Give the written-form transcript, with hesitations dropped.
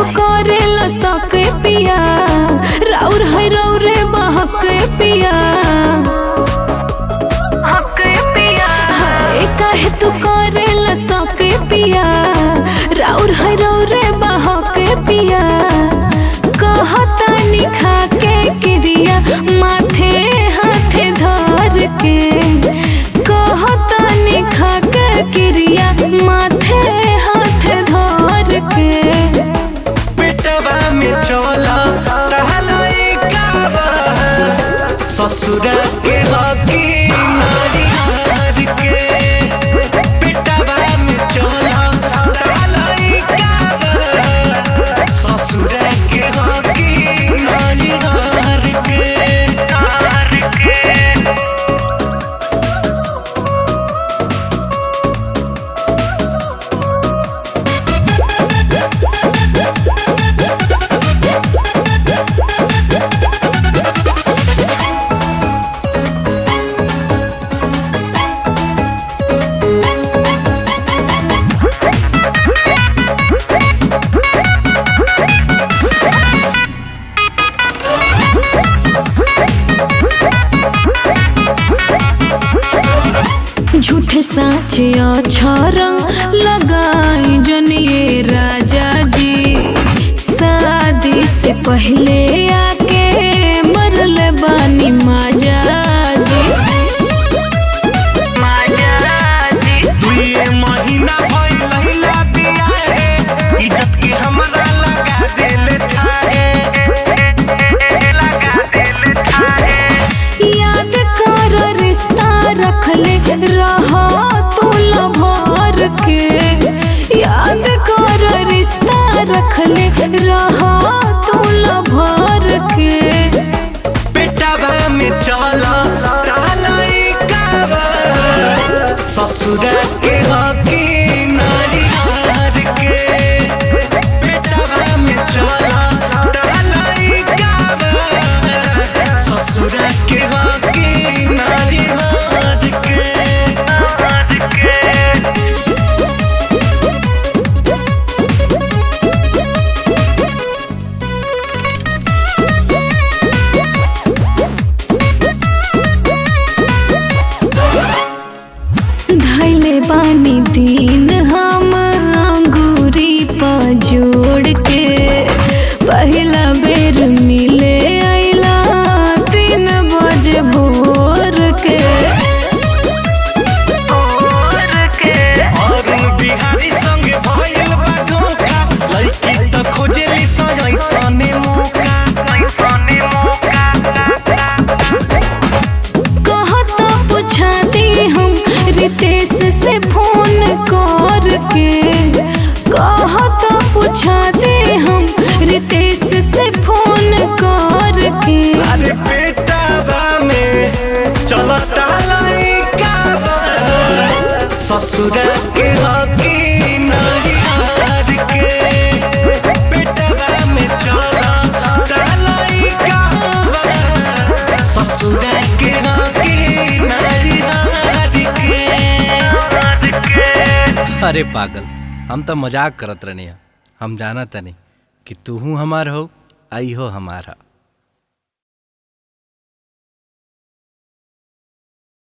तू करेला सके पिया, राउर है रौरे बहके पिया, काहे तू करेला सके पिया, राउर है रौरे बहके पिया। कहता निखा के क्रिया माथे हाथे धर के, कहता निखा के क्रिया माथे हाथे धर के। पेटवा में चला टहलाई काबा ससुर के हकी नारी हार के। पेटवा में चला टहलाई काबा ससुर के हकी नारी हार के। झूठे साचे अच्छा रंग लगाई जनिए राजा जी, शादी से पहले आके मरले बानी माजा जी। दुए महीना भइला बिया है, इज्जत के हमरा लगा देले थाहे। याद कर रिश्ता रखले रहा तू लभर के, याद कर रिश्ता रखले रहा तू लभर के। पेटवा में चला टहलाई काबा ससुर के हकी नारी हार के। पेटवा में चला टहलाई काबा ससुर के हकी नारी हार के। धैले बानी दिन हम अंगूरी पर जोड़ के, पहला बेर मिले आइला 3 बजे भोर के। और बिहारी संगे भइल बा धोखा, लइकी त खोजेली सजैसने मौका। कहता पूछा दी हम रितेश से फोन करके, कहता पूछा दे हम रितेश से फोन करके। अरे पेटवा में चलता लइका बा ससुर के हकी नारी हार के। पेटवा में चलता लइका बा ससुर के हकी नारी हार के। अरे पागल, हम तो मजाक करत रहनी, हम जाना तनी कि तू हमार हो, आई हो हमारा।